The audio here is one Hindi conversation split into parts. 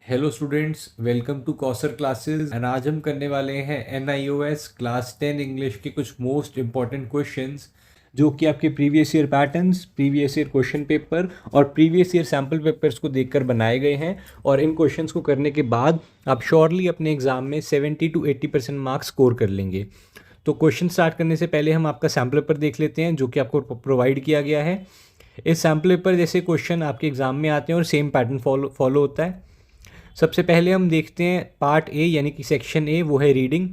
Hello students, welcome to Kausar classes. And आज हम करने वाले हैं NIOS क्लास 10 इंग्लिश के कुछ मोस्ट इंपॉर्टेंट क्वेश्चंस जो कि आपके previous year patterns, previous year question paper और प्रीवियस ईयर सैम्पल पेपर्स को देखकर बनाए गए हैं। और इन क्वेश्चंस को करने के बाद आप श्योरली अपने एग्जाम में 70 to 80% मार्क्स स्कोर कर लेंगे। तो क्वेश्चन स्टार्ट करने से पहले हम आपका सैम्पल पेपर देख लेते हैं जो कि आपको प्रोवाइड किया गया है। इस सैम्पल पेपर जैसे क्वेश्चन आपके एग्जाम में आते हैं और सेम पैटर्न फॉलो होता है। सबसे पहले हम देखते हैं पार्ट ए यानी कि सेक्शन ए, वो है रीडिंग।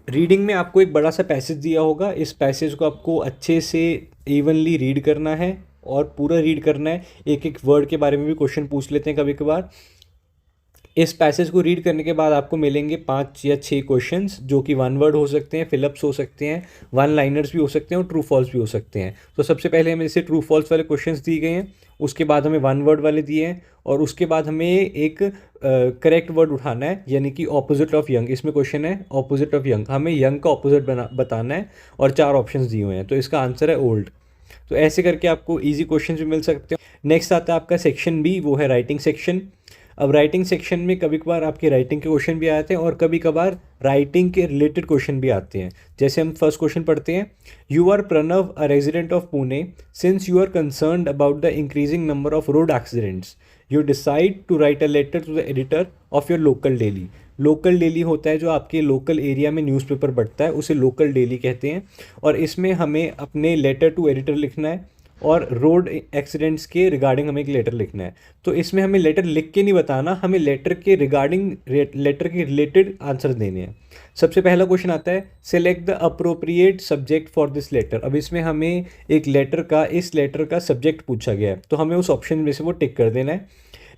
रीडिंग में आपको एक बड़ा सा पैसेज दिया होगा। इस पैसेज को आपको अच्छे से इवनली रीड करना है और पूरा रीड करना है। एक एक वर्ड के बारे में भी क्वेश्चन पूछ लेते हैं कभी कभार। इस पैसेज को रीड करने के बाद आपको मिलेंगे 5 या 6 क्वेश्चंस जो कि वन वर्ड हो सकते हैं, फिलअप्स हो सकते हैं, वन लाइनर्स भी हो सकते हैं और ट्रू फॉल्स भी हो सकते हैं। तो सबसे पहले हमें जैसे ट्रू फॉल्स वाले क्वेश्चंस दिए गए हैं, उसके बाद हमें वन वर्ड वाले दिए हैं और उसके बाद हमें एक करेक्ट वर्ड उठाना है यानी कि ऑपोजिट ऑफ यंग। इसमें क्वेश्चन है ऑपोजिट ऑफ यंग, हमें यंग का ऑपोजिट बताना है और 4 ऑप्शंस दिए हुए हैं, तो इसका आंसर है ओल्ड। तो ऐसे करके आपको ईजी क्वेश्चन भी मिल सकते हैं। नेक्स्ट आता है आपका सेक्शन बी, वो है राइटिंग सेक्शन। अब राइटिंग सेक्शन में कभी कभार आपके राइटिंग के क्वेश्चन भी आते हैं और कभी कभार राइटिंग के रिलेटेड क्वेश्चन भी आते हैं। जैसे हम फर्स्ट क्वेश्चन पढ़ते हैं, you are Pranav, a resident of Pune. Since you are concerned about the increasing number of road accidents, you decide to write a letter to the editor of your local daily. Local daily होता है जो आपके लोकल एरिया में न्यूज़पेपर बढ़ता है, उसे लोकल डेली कहते हैं। और इसमें हमें अपने लेटर टू एडिटर लिखना है और रोड एक्सीडेंट्स के रिगार्डिंग हमें एक लेटर लिखना है। तो इसमें हमें लेटर लिख के नहीं बताना, हमें लेटर के रिगार्डिंग, लेटर के रिलेटेड आंसर देने हैं। सबसे पहला क्वेश्चन आता है, select the appropriate subject for this letter. अब इसमें हमें एक लेटर का, इस लेटर का सब्जेक्ट पूछा गया है, तो हमें उस ऑप्शन में से वो टिक कर देना है।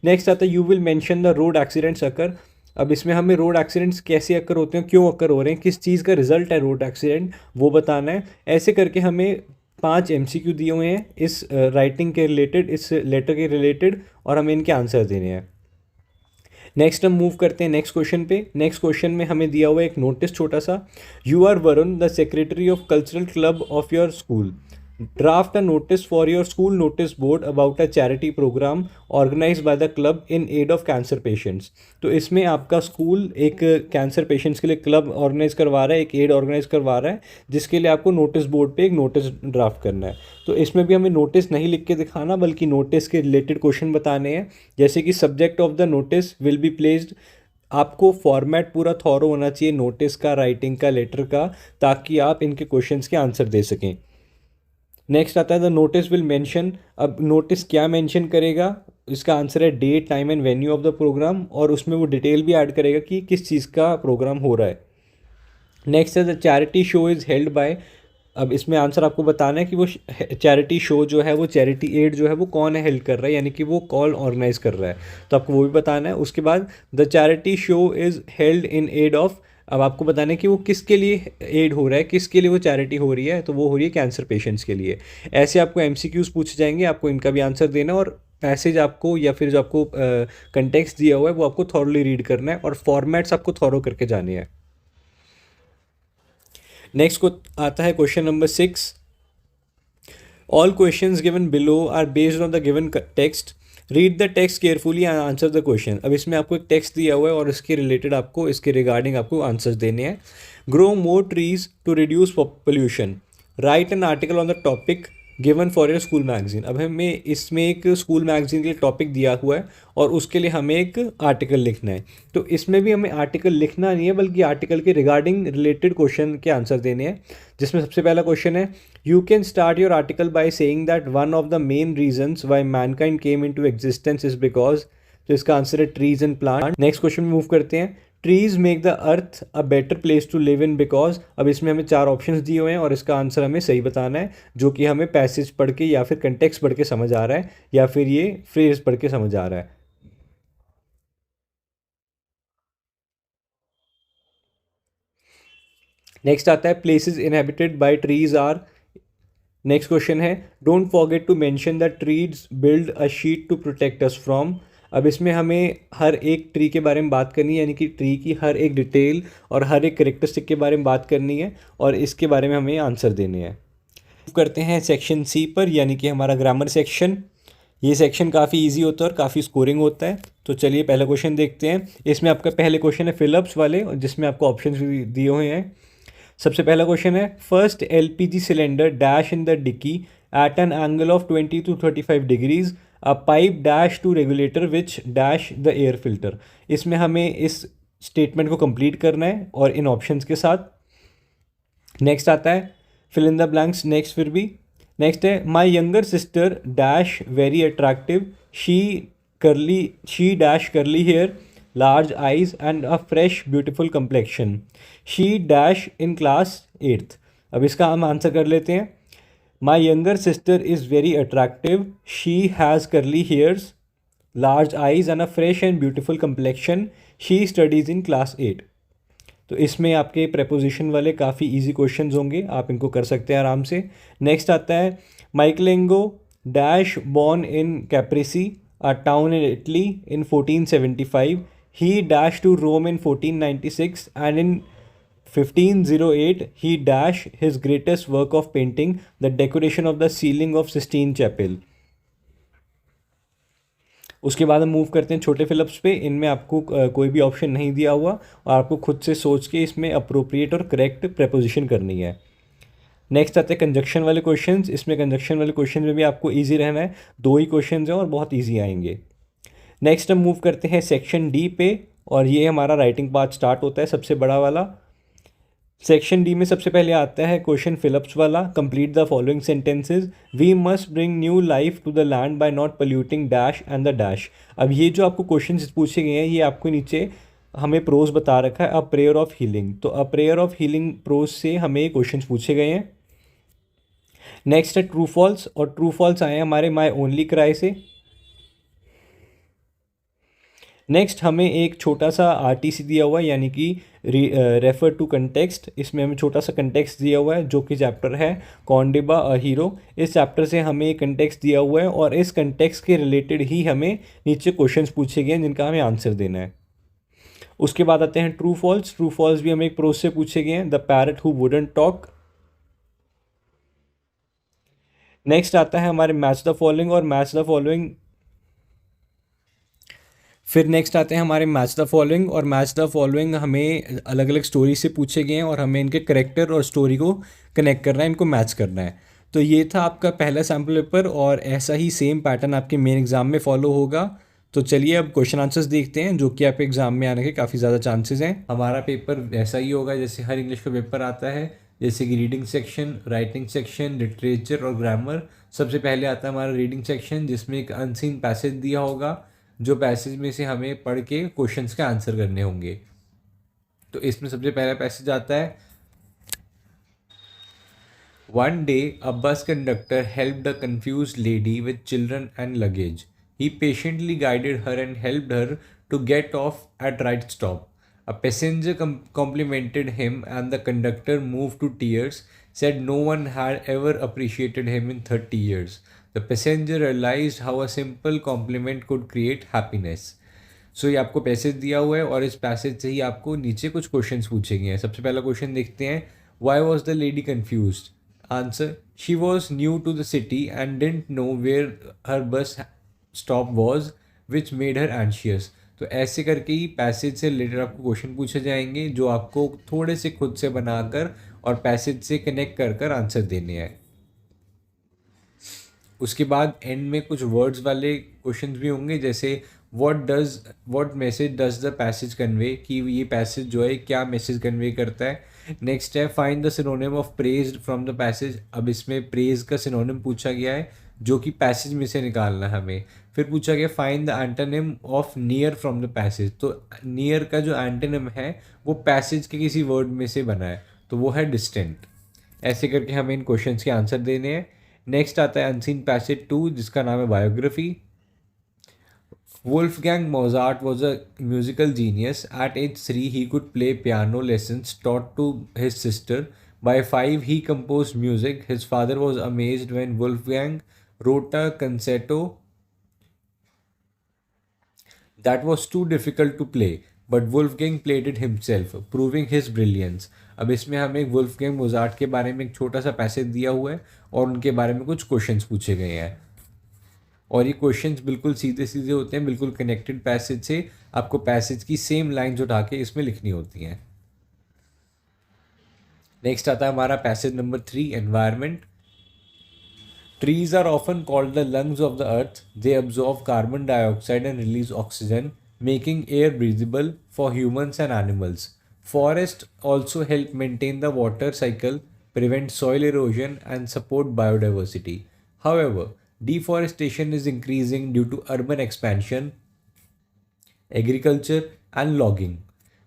नेक्स्ट आता है, you will mention the road accidents occur. अब इसमें हमें रोड एक्सीडेंट्स कैसे अकर होते हैं, क्यों अकर हो रहे हैं, किस चीज़ का रिजल्ट है रोड एक्सीडेंट, वो बताना है। ऐसे करके हमें 5 MCQ दिए हुए हैं इस राइटिंग के रिलेटेड, इस लेटर के रिलेटेड, और हमें इनके आंसर देने हैं। नेक्स्ट हम मूव करते हैं नेक्स्ट क्वेश्चन पे। नेक्स्ट क्वेश्चन में हमें दिया हुआ है एक नोटिस छोटा सा, you are Varun, the secretary of cultural club of your school. Draft a notice for your school notice board about a charity programme organise by the club in aid of cancer patients. तो इसमें आपका स्कूल एक कैंसर पेशेंट्स के लिए क्लब ऑर्गेनाइज करवा रहा है, एक एड ऑर्गेनाइज करवा रहा है, जिसके लिए आपको नोटिस बोर्ड पे एक नोटिस ड्राफ्ट करना है। तो इसमें भी हमें नोटिस नहीं लिख के दिखाना बल्कि नोटिस के रिलेटेड क्वेश्चन बताने हैं, जैसे कि subject of the notice will be placed. आपको फॉर्मेट पूरा थॉरो होना चाहिए नोटिस का, राइटिंग का, लेटर का, ताकि आप इनके क्वेश्चंस के आंसर दे सकें। नेक्स्ट आता है द नोटिस विल मेंशन। अब नोटिस क्या मेंशन करेगा, इसका आंसर है date, time and venue of the programme, और उसमें वो डिटेल भी ऐड करेगा कि किस चीज़ का प्रोग्राम हो रहा है। नेक्स्ट है the charity show is held by. अब इसमें आंसर आपको बताना है कि वो चैरिटी शो जो है, वो चैरिटी एड जो है, वो कौन है हेल्ड कर रहा है, यानी कि वो कौन ऑर्गेनाइज कर रहा है, तो आपको वो भी बताना है। उसके बाद the charity show is held in aid of. अब आपको बताना है कि वो किसके लिए एड हो रहा है, किसके लिए वो चैरिटी हो रही है, तो वो हो रही है कैंसर पेशेंट्स के लिए। ऐसे आपको MCQs पूछे जाएंगे, आपको इनका भी आंसर देना है और पैसेज आपको या फिर जो आपको कंटेक्स्ट दिया हुआ है वो आपको थॉरली रीड करना है और फॉर्मेट्स आपको थॉरो करके जाने हैं। नेक्स्ट को आता है question number 6। All questions given below are based on the given text. Read the text carefully and answer the question. अब इसमें आपको एक टेक्स्ट दिया हुआ है और इसके रिलेटेड आपको, इसके रिगार्डिंग आपको आंसर्स देने हैं। Grow more trees to reduce pollution. Write an article on the topic given for your school magazine. अब हमें इसमें एक स्कूल मैगजीन के लिए टॉपिक दिया हुआ है और उसके लिए हमें एक आर्टिकल लिखना है। तो इसमें भी हमें आर्टिकल लिखना नहीं है बल्कि आर्टिकल के रिगार्डिंग रिलेटेड क्वेश्चन के आंसर देने हैं। जिसमें सबसे पहला क्वेश्चन है, you can start your article by saying that one of the main reasons why mankind came into existence is because. तो इसका आंसर है trees and plant. Next question में मूव करते हैं, trees make the earth a better place to live in because. अब इसमें हमें 4 ऑप्शंस दिए हुए हैं और इसका आंसर हमें सही बताना है, जो कि हमें पैसेज पढ़ के या फिर कंटेक्स्ट पढ़ के समझ आ रहा है या फिर ये फ्रेज पढ़ के समझ आ रहा है। नेक्स्ट आता है, places inhabited by trees are. Next question है, don't forget to mention the trees build a sheet to protect us from. अब इसमें हमें हर एक ट्री के बारे में बात करनी है, यानी कि ट्री की हर एक डिटेल और हर एक करेक्टरिस्टिक के बारे में बात करनी है और इसके बारे में हमें आंसर देने हैं। करते हैं सेक्शन सी पर, यानी कि हमारा ग्रामर सेक्शन। ये सेक्शन काफ़ी इजी होता है और काफ़ी स्कोरिंग होता है। तो चलिए पहला क्वेश्चन देखते हैं। इसमें आपका पहले क्वेश्चन है फिलिप्स वाले, और जिसमें आपको ऑप्शन भी दिए हुए हैं। सबसे पहला क्वेश्चन है, first LPG cylinder dash in the dicky at an angle of 20 to 35 degrees, a pipe dash to regulator which dash the air filter. इसमें हमें इस स्टेटमेंट को कंप्लीट करना है और इन ऑप्शंस के साथ। नेक्स्ट आता है fill in the blanks next फिर भी। नेक्स्ट है, my younger sister dash very attractive, she dash curly hair, large eyes and a fresh beautiful complexion, she dash in class 8th। अब इसका हम आंसर कर लेते हैं। My younger sister is very attractive, she has curly hairs, large eyes and a fresh and beautiful complexion, she studies in class 8। तो इसमें आपके प्रेपोजिशन वाले काफ़ी इजी क्वेश्चंस होंगे, आप इनको कर सकते हैं आराम से। नेक्स्ट आता है, Michelangelo dash born in Caprese, a town in Italy, in 1475, he dash to Rome in 1496 and in 1508 he dash his greatest work of painting, the decoration of the ceiling of Sistine Chapel। उसके बाद हम मूव करते हैं छोटे फिलिप्स पे। इनमें आपको कोई भी ऑप्शन नहीं दिया हुआ और आपको खुद से सोच के इसमें अप्रोप्रिएट और करेक्ट प्रेपोजिशन करनी है। नेक्स्ट आते हैं कंजक्शन वाले क्वेश्चंस। इसमें कंजक्शन वाले क्वेश्चन में भी आपको इजी रहना है, 2 ही क्वेश्चंस हैं और बहुत इजी आएंगे। नेक्स्ट हम मूव करते हैं सेक्शन डी पे, और ये हमारा राइटिंग पार्ट स्टार्ट होता है, सबसे बड़ा वाला। सेक्शन डी में सबसे पहले आता है क्वेश्चन फिलिप्स वाला, complete the following sentences, we must bring new life to the land by not polluting dash and the dash. अब ये जो आपको क्वेश्चन पूछे गए हैं, ये आपको नीचे हमें प्रोज बता रखा है, अ प्रेयर ऑफ हीलिंग। तो a prayer of healing prose से हमें क्वेश्चन पूछे गए हैं। नेक्स्ट है ट्रू फॉल्स, और ट्रू फॉल्स आए हैं हमारे माई ओनली क्राई से। नेक्स्ट हमें एक छोटा सा आरटीसी दिया हुआ है, यानी कि रेफर टू कंटेक्स्ट। इसमें हमें छोटा सा कंटेक्स्ट दिया हुआ है, जो कि चैप्टर है कौंडिबा अ हीरो। इस चैप्टर से हमें एक कंटेक्स्ट दिया हुआ है और इस कंटेक्स्ट के रिलेटेड ही हमें नीचे क्वेश्चंस पूछे गए हैं जिनका हमें आंसर देना है। उसके बाद आते हैं ट्रू फॉल्स। ट्रू फॉल्स भी हमें एक प्रोज से पूछे गए हैं, the parrot who wouldn't talk. Next आता है हमारे मैच द फॉलोइंग और मैच द फॉलोइंग। फिर नेक्स्ट आते हैं हमारे मैच द फॉलोइंग, और मैच द फॉलोइंग हमें अलग अलग स्टोरी से पूछे गए हैं और हमें इनके करेक्टर और स्टोरी को कनेक्ट करना है, इनको मैच करना है। तो ये था आपका पहला सैम्पल पेपर, और ऐसा ही सेम पैटर्न आपके मेन एग्जाम में फॉलो होगा। तो चलिए अब क्वेश्चन आंसर्स देखते हैं, जो कि आपके एग्जाम में आने के काफ़ी ज़्यादा चांसेस हैं। हमारा पेपर ऐसा ही होगा जैसे हर इंग्लिश का पेपर आता है, जैसे कि reading section, writing section, literature और ग्रामर। सबसे पहले आता है हमारा रीडिंग सेक्शन, जिसमें एक अनसीन पैसेज दिया होगा, जो पैसेज में से हमें पढ़ के क्वेश्चंस के आंसर करने होंगे। तो इसमें सबसे पहला पैसेज आता है, one day a bus conductor helped a confused lady with children and luggage. He patiently guided her and helped her to get off at right stop. A passenger complimented him and the conductor, moved to tears, said no one had ever appreciated him in 30 years. The passenger realized how a simple compliment could create happiness. So ये आपको पैसेज दिया हुआ है और इस पैसेज से ही आपको नीचे कुछ क्वेश्चंस पूछे गए हैं। सबसे पहला क्वेश्चन देखते हैं, Why was the lady confused? Answer, she was new to the city and didn't know where her bus stop was, which made her anxious. तो ऐसे करके ही पैसेज से रिलेटेड आपको क्वेश्चन पूछे जाएंगे, जो आपको थोड़े से खुद से बनाकर और पैसेज से कनेक्ट कर कर आंसर देने हैं। उसके बाद एंड में कुछ वर्ड्स वाले क्वेश्चंस भी होंगे, जैसे what message does the passage convey, कि ये पैसेज जो है क्या मैसेज कन्वे करता है। नेक्स्ट है, find the synonym of praise from the passage. अब इसमें प्रेज का सिनोनिम पूछा गया है, जो कि पैसेज में से निकालना है हमें। फिर पूछा गया, find the antonym of near from the passage. तो नियर का जो एंटोनिम है वो पैसेज के किसी वर्ड में से बना है, तो वो है डिस्टेंट। ऐसे करके हमें इन क्वेश्चंस के आंसर देने हैं। नेक्स्ट आता है अनसीन पैसेज 2, जिसका नाम है biography. Wolfgang Mozart was a musical genius. At age 3, he could play piano lessons taught to his sister. By 5, he composed music. His father was amazed when Wolfgang wrote a concerto that was too difficult to play, but Wolfgang played it himself, proving his brilliance. अब इसमें हमें वुल्फगैंग मोजार्ट के बारे में एक छोटा सा पैसेज दिया हुआ है और उनके बारे में कुछ क्वेश्चंस पूछे गए हैं। और ये क्वेश्चंस बिल्कुल सीधे सीधे होते हैं, बिल्कुल कनेक्टेड पैसेज से। आपको पैसेज की सेम लाइन्स उठा के इसमें लिखनी होती हैं। नेक्स्ट आता है हमारा passage number 3, environment. Trees are often called the lungs of the earth. They absorb carbon dioxide and release oxygen, making air breathable for humans and animals. Forests also help maintain the water cycle, prevent soil erosion, and support biodiversity. However, deforestation is increasing due to urban expansion, agriculture, and logging.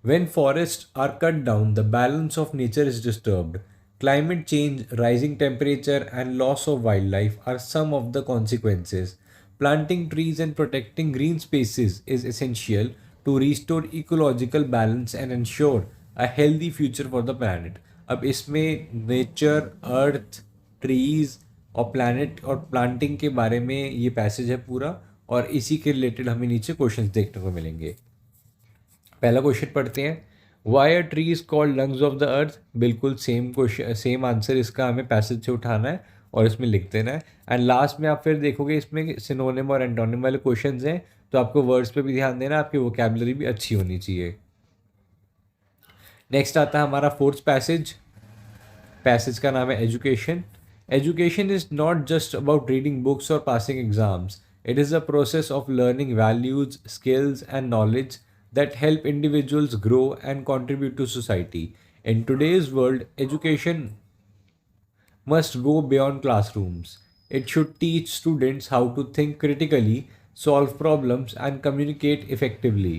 When forests are cut down, the balance of nature is disturbed. Climate change, rising temperature, and loss of wildlife are some of the consequences. Planting trees and protecting green spaces is essential to restore ecological balance and ensure a healthy future for the planet. अब इसमें नेचर, अर्थ, ट्रीज और प्लैनेट और प्लांटिंग के बारे में ये पैसेज है पूरा, और इसी के रिलेटेड हमें नीचे क्वेश्चंस देखने को मिलेंगे। पहला क्वेश्चन पढ़ते हैं, why are trees called lungs of the earth. बिल्कुल सेम क्वेश्चन, सेम आंसर इसका हमें पैसेज से उठाना है और इसमें लिख देना है। एंड लास्ट में आप फिर देखोगे इसमें सिनोनिम और एंटोनिम वाले क्वेश्चंस हैं, तो आपको वर्ड्स पे भी ध्यान देना, आपकी वोकैबुलरी भी अच्छी होनी चाहिए। नेक्स्ट आता है हमारा फोर्थ पैसेज। पैसेज का नाम है education. Education is not just about reading books और passing exams, it is a process of learning values, skills and knowledge that help individuals grow and contribute to society. In today's world, education must go beyond classrooms. It should teach students how to think critically, solve problems, and communicate effectively.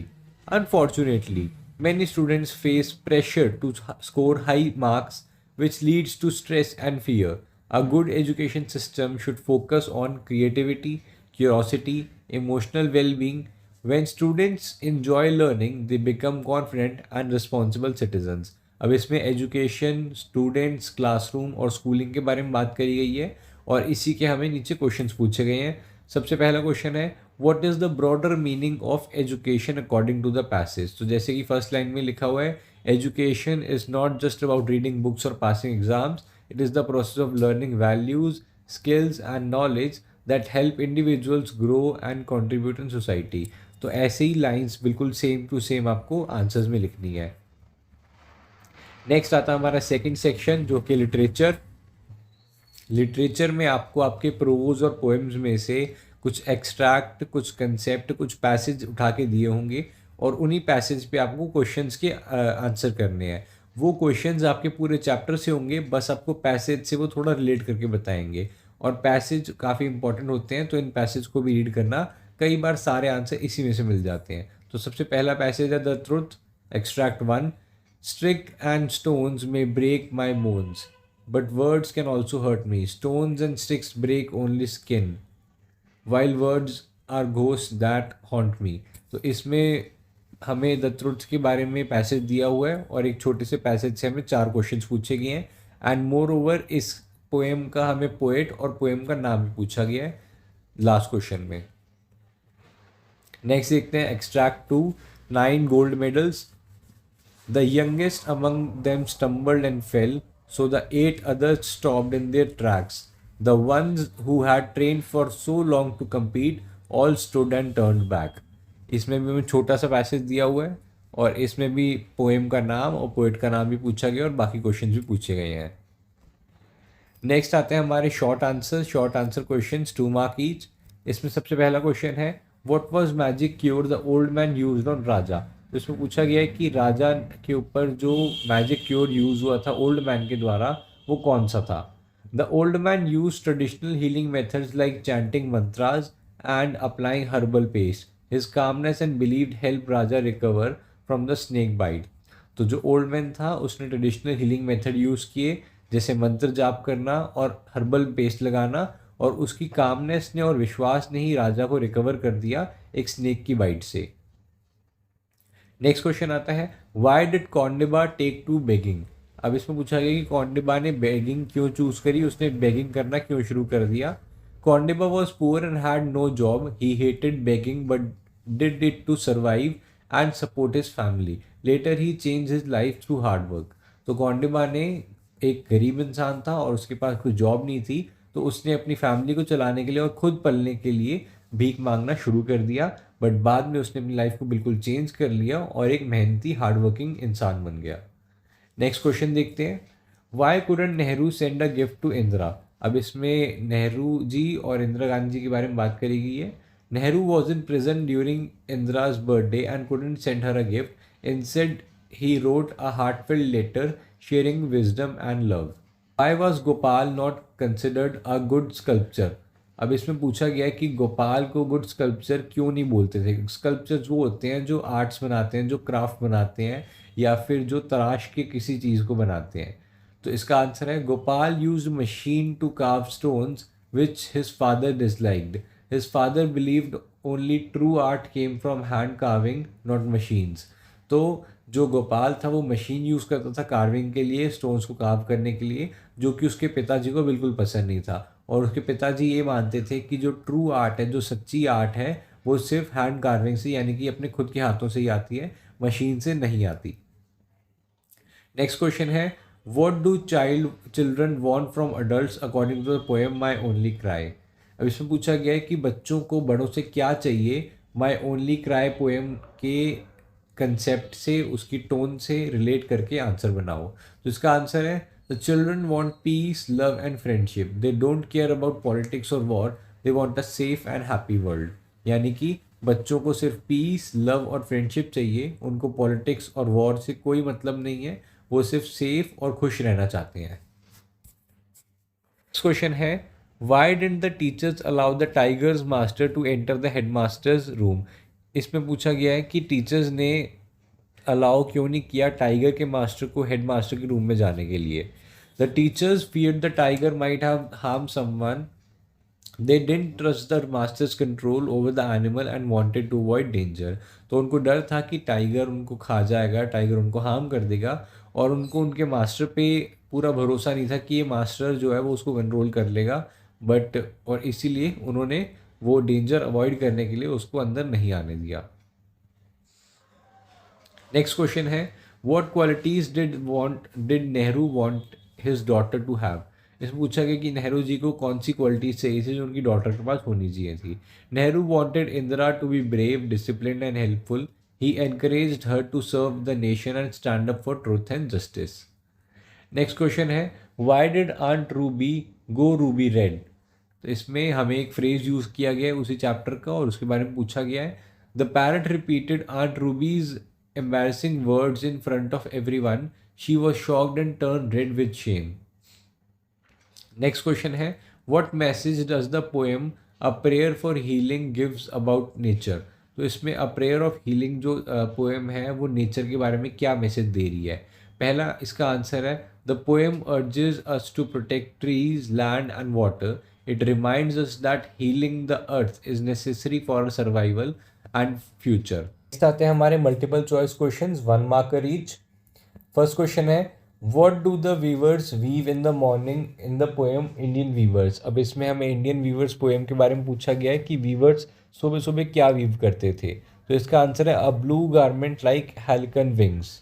Unfortunately, many students face pressure to score high marks, which leads to stress and fear. A good education system should focus on creativity, curiosity, emotional well being. When students enjoy learning, they become confident and responsible citizens. अब इसमें एजुकेशन, स्टूडेंट्स, क्लासरूम और स्कूलिंग के बारे में बात करी गई है, और इसी के हमें नीचे क्वेश्चंस पूछे गए हैं। सबसे पहला क्वेश्चन है, what is the broader meaning of education according to the passage. तो जैसे कि फर्स्ट लाइन में लिखा हुआ है, education is not just about reading books और passing exams, it is the process of learning values, skills and knowledge that help individuals grow and contribute in society. तो ऐसे ही लाइंस बिल्कुल सेम टू सेम आपको आंसर्स में लिखनी है। नेक्स्ट आता है हमारा सेकंड सेक्शन, जो कि लिटरेचर। लिटरेचर में आपको आपके प्रोज और पोएम्स में से कुछ एक्सट्रैक्ट, कुछ कंसेप्ट, कुछ पैसेज उठा के दिए होंगे, और उन्हीं पैसेज पे आपको क्वेश्चंस के आंसर करने हैं। वो क्वेश्चंस आपके पूरे चैप्टर से होंगे, बस आपको पैसेज से वो थोड़ा रिलेट करके बताएंगे, और पैसेज काफ़ी इंपॉर्टेंट होते हैं, तो इन पैसेज को भी रीड करना। कई बार सारे आंसर इसी में से मिल जाते हैं। तो सबसे पहला पैसेज है the truth, extract 1। Stick and stones may break my bones, but words can also hurt me. Stones and sticks break only skin, while words are ghost that haunt me. तो इसमें हमें द ट्रुथ के बारे में पैसेज दिया हुआ है, और एक छोटे से पैसेज से हमें 4 क्वेश्चन पूछे गए हैं। एंड मोर ओवर इस पोएम का हमें पोएट और पोएम का नाम भी पूछा गया है लास्ट क्वेश्चन में। नेक्स्ट देखते हैं extract 2, 9 gold medals. The youngest among them stumbled and fail, so the 8 others stopped in their tracks. The ones who had trained for so long to compete all stood and turned back. इसमें भी हमें छोटा सा पैसेज दिया हुआ है, और इसमें भी पोएम का नाम और पोएट का नाम भी पूछा गया, और बाकी क्वेश्चन भी पूछे गए हैं। नेक्स्ट आते हैं हमारे short answer question, 2 mark each. इसमें सबसे पहला क्वेश्चन है, what was magic cure the old man used on Raja. तो इसमें पूछा गया है कि राजा के ऊपर जो मैजिक क्योर यूज हुआ था ओल्ड मैन के द्वारा, वो कौन सा था। The old man use traditional healing methods like chanting mantras and applying herbal paste. His calmness and believed help Raja recover from the snake bite. तो जो ओल्ड मैन था उसने ट्रेडिशनल हीलिंग मेथड यूज़ किए, जैसे मंत्र जाप करना और हर्बल पेस्ट लगाना, और उसकी कामनेस ने और विश्वास ने ही राजा को रिकवर कर दिया एक स्नेक की बाइट से। नेक्स्ट क्वेश्चन आता है, why did Kondiba take to begging. अब इसमें पूछा गया कि कौंडिबा ने बेगिंग क्यों चूज करी, उसने बेगिंग करना क्यों शुरू कर दिया। Kondiba was poor and had no job, he hated begging but did it to survive and support his family. Later he change his life through hard work. तो कौंडिबा ने एक गरीब इंसान था और उसके पास कोई जॉब नहीं थी, तो उसने अपनी फैमिली को चलाने के लिए और खुद पलने के लिए भीख मांगना शुरू कर दिया, बट बाद में उसने अपनी लाइफ को बिल्कुल चेंज कर लिया और एक मेहनती हार्ड वर्किंग इंसान बन गया। नेक्स्ट क्वेश्चन देखते हैं, why couldn't Nehru send a gift to Indira. अब इसमें नेहरू जी और इंदिरा गांधी जी के बारे में बात करी गई है। Nehru was in prison during Indira's birthday and couldn't send her a gift, instead he wrote a heartfelt letter sharing wisdom and love. Why was Gopal not considered a good sculpture. अब इसमें पूछा गया है कि गोपाल को गुड स्कल्पचर क्यों नहीं बोलते थे। स्कल्पचर्स वो होते हैं जो आर्ट्स बनाते हैं, जो क्राफ्ट बनाते हैं, या फिर जो तराश के किसी चीज़ को बनाते हैं। तो इसका आंसर है, Gopal used machine to carve stones which his father disliked. His father believed only true art came from hand carving not machines. तो जो गोपाल था वो मशीन यूज़ करता था कार्विंग के लिए, स्टोन्स को कार्व करने के लिए, जो कि उसके पिताजी को बिल्कुल पसंद नहीं था। और उसके पिताजी ये मानते थे कि जो ट्रू आर्ट है, जो सच्ची आर्ट है, वो सिर्फ हैंड कार्विंग से, यानी कि अपने खुद के हाथों से ही आती है, मशीन से नहीं आती। नेक्स्ट क्वेश्चन है, what do children want from adults according to the poem my only cry. अब इसमें पूछा गया है कि बच्चों को बड़ों से क्या चाहिए। माई ओनली क्राई पोएम के कंसेप्ट से, उसकी टोन से रिलेट करके आंसर बनाओ। तो इसका आंसर है, the children want peace, love and friendship. They don't care about politics और war, they want a safe and happy world. यानी कि बच्चों को सिर्फ पीस, लव और फ्रेंडशिप चाहिए, उनको पॉलिटिक्स और वॉर से कोई मतलब नहीं है, वो सिर्फ सेफ और खुश रहना चाहते हैं। नेक्स्ट क्वेश्चन है, why didn't the teachers allow the tiger's master to enter the headmaster's room. इसमें पूछा गया है कि टीचर्स ने अलाउ क्यों नहीं किया टाइगर के मास्टर को हेड मास्टर के रूम में जाने के लिए। The teachers feared the tiger might have harm someone, they didn't trust the master's control over the animal and wanted to avoid danger. तो उनको डर था कि टाइगर उनको खा जाएगा, टाइगर उनको हार्म कर देगा, और उनको उनके मास्टर पे पूरा भरोसा नहीं था कि ये मास्टर जो है वो उसको कंट्रोल कर लेगा, बट और इसीलिए उन्होंने वो डेंजर अवॉइड करने के लिए उसको अंदर नहीं आने दिया। नेक्स्ट क्वेश्चन है, what qualities did Nehru want his daughter to have. इसमें पूछा गया कि नेहरू जी को कौन सी क्वालिटीज चाहिए थी जो उनकी डॉटर के पास होनी चाहिए थी। Nehru wanted Indira to be brave, disciplined and helpful. He encouraged her to serve the nation and stand up for truth and justice. Next question है, why did aunt Ruby go ruby red. तो इसमें हमें एक फ्रेज यूज किया गया है उसी चैप्टर का, और उसके बारे में पूछा गया है, the parrot repeated aunt Ruby's embarrassing words in front of everyone. She was shocked and turned red with shame. Next question है, what message does the poem A Prayer for Healing gives about nature। तो इसमें A Prayer of Healing जो पोएम है वो नेचर के बारे में क्या मैसेज दे रही है। पहला इसका आंसर है, the poem urges us to protect trees, land and water. It reminds us that healing the earth is necessary for our survival and future. आते हैं हमारे multiple choice questions, 1 marker each. First question है, what do the weavers weave in the morning in the poem Indian weavers. अब इसमें हमें इंडियन वीवर्स पोएम के बारे में पूछा गया है कि वीवर्स सुबह सुबह क्या वीव करते थे। तो इसका आंसर है, a blue garment like halcyon wings.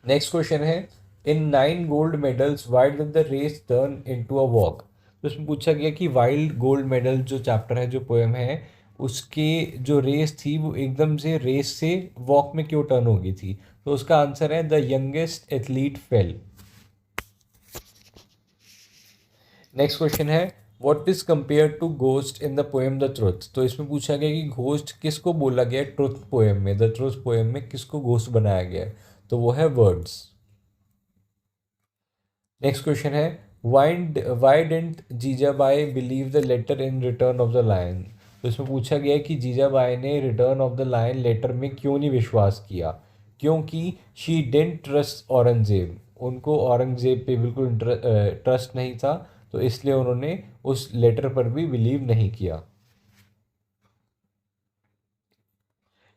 Next question है, in 9 gold medals why did the race turn into a walk. तो इसमें पूछा गया कि वाइल्ड गोल्ड मेडल जो चैप्टर है, जो पोएम है, उसके जो रेस थी वो एकदम से रेस से वॉक में क्यों टर्न हो गई थी। तो उसका आंसर है, the youngest athlete fell. Next question है, what is compare to ghost in the poem the truth. तो इसमें पूछा गया कि घोस्ट किसको बोला गया है ट्रुथ पोएम में, द ट्रुथ पोएम में किसको घोस्ट बनाया गया है। तो वो है वर्ड्स। नेक्स्ट क्वेश्चन है, why didn't Jijabai believe the letter in return of the lion. तो इसमें पूछा गया है कि जीजाबाई ने return of the lion letter में क्यों नहीं विश्वास किया। क्योंकि शी डिडंट ट्रस्ट औरंगजेब, उनको औरंगजेब पे बिल्कुल ट्रस्ट नहीं था, तो इसलिए उन्होंने उस लेटर पर भी बिलीव नहीं किया।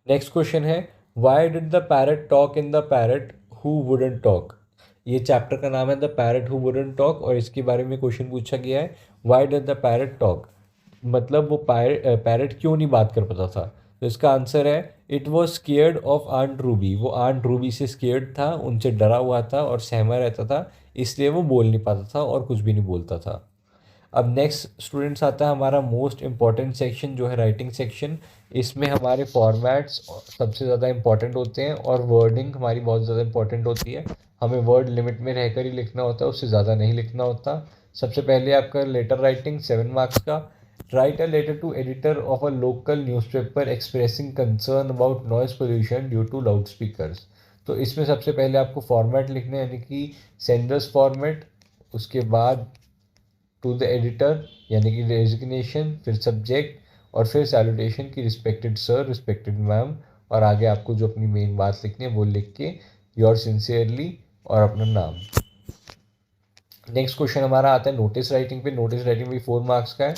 नेक्स्ट क्वेश्चन है, why did the parrot talk in the parrot who wouldn't talk. ये चैप्टर का नाम है the parrot who wouldn't talk, और इसके बारे में क्वेश्चन पूछा गया है, why did the parrot talk, मतलब वो पैरट क्यों नहीं बात कर पाता था। तो इसका आंसर है, it was scared of aunt Ruby. वो आंट रूबी से स्केयर्ड था, उनसे डरा हुआ था और सहमा रहता था, इसलिए वो बोल नहीं पाता था और कुछ भी नहीं बोलता था। अब नेक्स्ट स्टूडेंट्स आता है हमारा मोस्ट इम्पॉर्टेंट सेक्शन जो है राइटिंग सेक्शन। इसमें हमारे फॉर्मेट्स सबसे ज़्यादा इंपॉर्टेंट होते हैं और वर्डिंग हमारी बहुत ज़्यादा इंपॉर्टेंट होती है। हमें वर्ड लिमिट में रहकर ही लिखना होता है, उससे ज़्यादा नहीं लिखना होता। सबसे पहले आपका लेटर राइटिंग 7 मार्क्स का। Write a letter to editor of a local newspaper expressing concern about noise pollution due to loud speakers. तो इसमें सबसे पहले आपको फॉर्मेट लिखना है, यानी कि सेंडर्स फॉर्मेट, उसके बाद टू द एडिटर यानी कि रेजिग्नेशन, फिर सब्जेक्ट और फिर सैल्यूटेशन की रिस्पेक्टेड सर, रिस्पेक्टेड मैम, और आगे आपको जो अपनी मेन बात लिखनी है वो लिख के योर सिंसियरली और अपना नाम। नेक्स्ट क्वेश्चन हमारा आता है नोटिस राइटिंग पे। नोटिस राइटिंग भी 4 मार्क्स का है।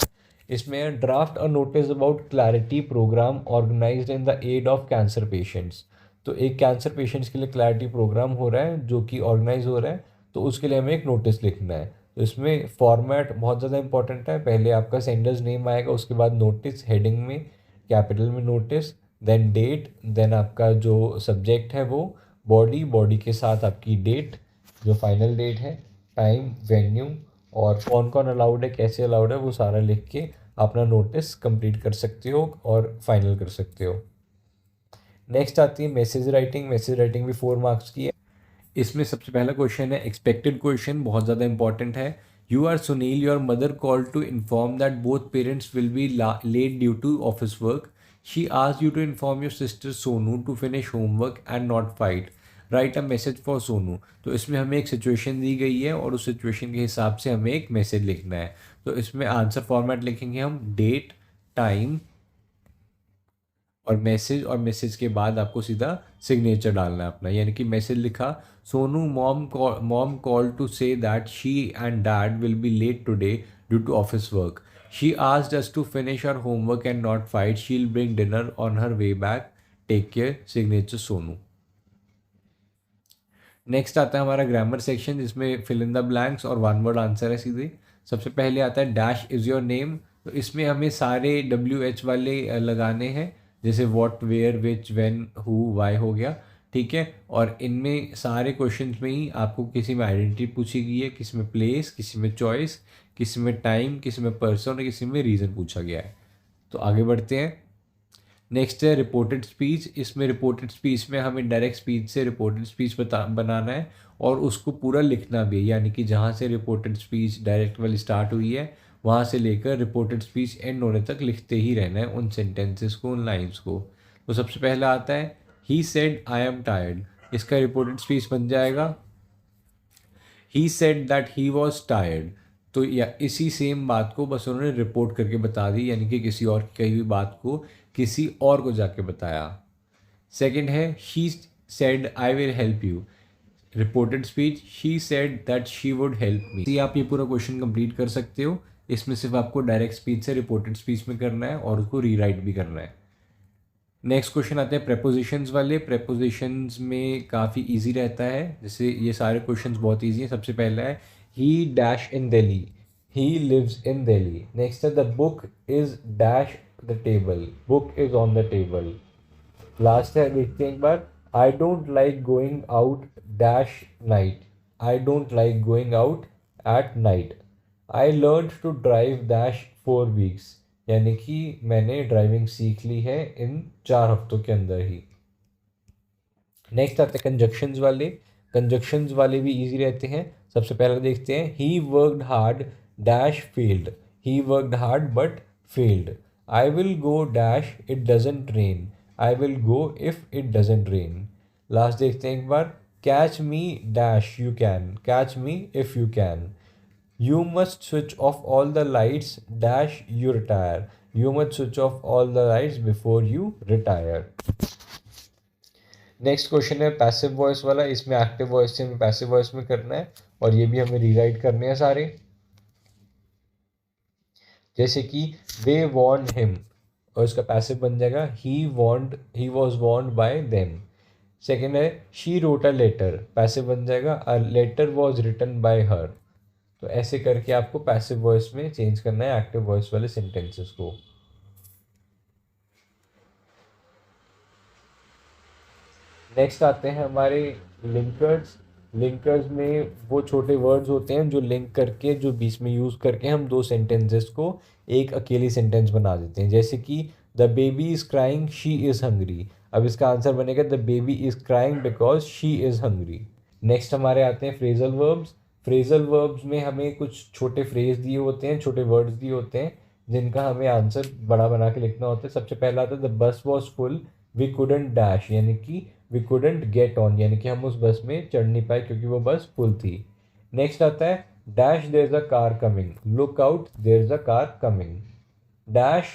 इसमें draft a notice about clarity programme organised in the aid of cancer patients. तो एक कैंसर पेशेंट्स के लिए क्लैरिटी प्रोग्राम हो रहा है जो कि ऑर्गेनाइज हो रहा है, तो उसके लिए हमें एक नोटिस लिखना है। तो इसमें फॉर्मेट बहुत ज़्यादा इंपॉर्टेंट है। पहले आपका सेंडर्स नेम आएगा, उसके बाद नोटिस हेडिंग में कैपिटल में नोटिस, देन डेट, देन आपका जो सब्जेक्ट है वो बॉडी, बॉडी के साथ आपकी डेट जो फाइनल डेट है, टाइम, वेन्यू और कौन कौन अलाउड है, कैसे अलाउड है, वो सारा लिख के अपना नोटिस कंप्लीट कर सकते हो और फाइनल कर सकते हो। नेक्स्ट आती है मैसेज राइटिंग। मैसेज राइटिंग भी 4 मार्क्स की है। इसमें सबसे पहला क्वेश्चन है एक्सपेक्टेड क्वेश्चन, बहुत ज़्यादा इंपॉर्टेंट है। You are Sunil, your mother call to inform that both parents will be late due to office work. She asked you to inform your sister Sonu to finish homework and not fight. Write a message for Sonu. तो इसमें हमें एक सिचुएशन दी गई है और उस सिचुएशन के हिसाब से हमें एक मैसेज लिखना है। तो इसमें आंसर फॉर्मेट लिखेंगे हम डेट, टाइम और मैसेज के बाद आपको सीधा सिग्नेचर डालना है अपना, यानी कि मैसेज लिखा, Sonu mom call to say that she and dad will be late today due to office work. She asked us to finish our homework and not fight. She will bring dinner on her way back. Take care, signature Sonu. Next आता है हमारा ग्रामर सेक्शन, जिसमें फिल इन द ब्लैंक्स और वन वर्ड आंसर है सीधे। सबसे पहले आता है डैश इज़ योर नेम। तो इसमें हमें सारे WH वाले लगाने हैं, जैसे what, where, which, when, who, why हो गया, ठीक है। और इनमें सारे क्वेश्चंस में ही आपको किसी में आइडेंटिटी पूछी गई है, किसी में प्लेस, किसी में चॉइस, किसी में टाइम, किसी में पर्सन और किसी में रीज़न पूछा गया है। तो आगे बढ़ते हैं। नेक्स्ट है रिपोर्टेड स्पीच। इसमें रिपोर्टेड स्पीच में हमें डायरेक्ट स्पीच से रिपोर्टेड स्पीच बनाना है और उसको पूरा लिखना भी है, यानी कि जहाँ से रिपोर्टेड स्पीच डायरेक्ट वाली स्टार्ट हुई है वहाँ से लेकर रिपोर्टेड स्पीच एंड होने तक लिखते ही रहना है उन सेंटेंसेस को, उन लाइन्स को। तो सबसे पहला आता है he said I am tired. इसका रिपोर्टेड स्पीच बन जाएगा he said that he was tired. तो या इसी सेम बात को बस उन्होंने रिपोर्ट करके बता दी, यानी कि किसी और की कही हुई बात को किसी और को जाके बताया। सेकंड है she said I will help you. Reported speech she said that she would help me. आप ये पूरा क्वेश्चन कंप्लीट कर सकते हो। इसमें सिर्फ आपको डायरेक्ट स्पीच से रिपोर्टेड स्पीच में करना है और उसको रीराइट भी करना है। नेक्स्ट क्वेश्चन आते हैं प्रेपोजिशंस वाले। प्रेपोजिशंस में काफ़ी इजी रहता है, जैसे ये सारे क्वेश्चंस बहुत इजी हैं। सबसे पहला है he dash in Delhi, he lives in Delhi. Next है the book is dash the table, book is on the table. Last है, देखते हैं एक बार, I don't like going out dash night, I don't like going out at night. I learn to drive dash 4 weeks, यानी कि मैंने ड्राइविंग सीख ली है इन 4 हफ्तों के अंदर ही। नेक्स्ट आते हैं कंजक्शंस वाले। कंजक्शंस वाले भी इजी रहते हैं। सबसे पहले देखते हैं he worked hard dash field, he worked hard but field. I will go dash it doesn't rain, I will go if it doesn't rain. Last देखते हैं एक बार, catch me dash you can, catch me if you can. You must switch off all the lights dash you retire, you must switch off all the lights before you retire। Next question है पैसिव वॉइस वाला। इसमें एक्टिव वॉइस से हमें पैसिव वॉइस में करना है और ये भी हमें रीराइट करने हैं सारे। जैसे कि they warned him, और इसका पैसिव बन जाएगा he was warned by them। Second है she wrote a letter, passive बन जाएगा a letter was written by her। तो ऐसे करके आपको पैसिव वॉइस में चेंज करना है एक्टिव वॉइस वाले सेंटेंसेस को। नेक्स्ट आते हैं हमारे लिंकर्स। लिंकर्स में वो छोटे वर्ड्स होते हैं जो लिंक करके, जो बीच में यूज़ करके हम दो सेंटेंसेस को एक अकेली सेंटेंस बना देते हैं। जैसे कि the baby is crying she is hungry. अब इसका आंसर बनेगा the baby is crying because she is hungry. Next हमारे आते हैं फ्रेजल वर्ब्स। फ्रेजल वर्ब्स में हमें कुछ छोटे फ्रेज दिए होते हैं, छोटे वर्ड्स दिए होते हैं जिनका हमें आंसर बड़ा बना के लिखना होता है। सबसे पहला आता है the bus was full we couldn't dash, यानी कि वी कुडंट गेट ऑन, यानी कि हम उस बस में चढ़ नहीं पाए क्योंकि वो बस फुल थी। नेक्स्ट आता है dash there is a car coming, look out there is a car coming. Dash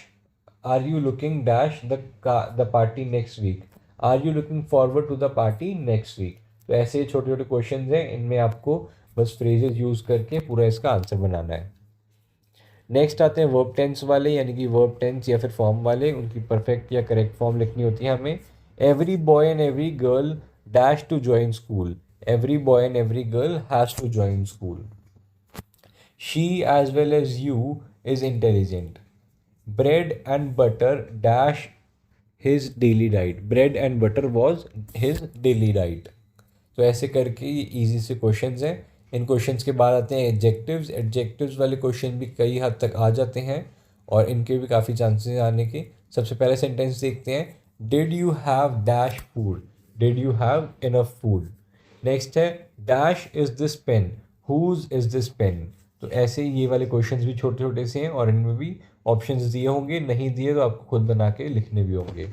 are you looking dash the party next week, are you looking forward to the party next week. तो ऐसे छोटे छोटे क्वेश्चन हैं, इनमें आपको बस फ्रेजेस यूज करके पूरा इसका आंसर बनाना है। नेक्स्ट आते हैं वर्ब टेंस वाले, यानी कि वर्ब टेंस या फिर फॉर्म वाले, उनकी परफेक्ट या करेक्ट फॉर्म लिखनी होती है हमें। Every boy and every girl dash to join school, every boy and every girl has to join school. She as well as you is intelligent, bread and butter dash his daily diet, bread and butter was his daily diet. तो ऐसे करके ये ईजी से क्वेश्चंस हैं। इन क्वेश्चंस के बाद आते हैं एडजेक्टिव्स। एडजेक्टिव्स वाले क्वेश्चन भी कई हद तक आ जाते हैं और इनके भी काफ़ी चांसेस आने के। सबसे पहले सेंटेंस देखते हैं, did you have dash food, did you have enough food. Next है dash is this pen, whose is this pen. तो ऐसे ये वाले क्वेश्चंस भी छोटे छोटे से हैं और इनमें भी ऑप्शंस दिए होंगे, नहीं दिए तो आपको खुद बना के लिखने भी होंगे।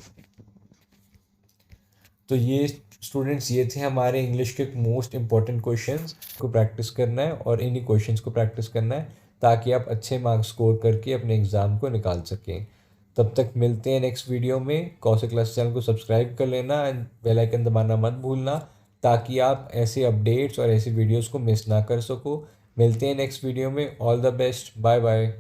तो ये स्टूडेंट्स ये थे हमारे इंग्लिश के मोस्ट इंपॉर्टेंट क्वेश्चंस को प्रैक्टिस करना है और इन्हीं क्वेश्चंस को प्रैक्टिस करना है ताकि आप अच्छे मार्क्स स्कोर करके अपने एग्ज़ाम को निकाल सकें। तब तक मिलते हैं नेक्स्ट वीडियो में। कौशल क्लास चैनल को सब्सक्राइब कर लेना एंड बेल आइकन दबाना मत भूलना ताकि आप ऐसे अपडेट्स और ऐसे वीडियोज़ को मिस ना कर सको। मिलते हैं नेक्स्ट वीडियो में। All the best, bye bye.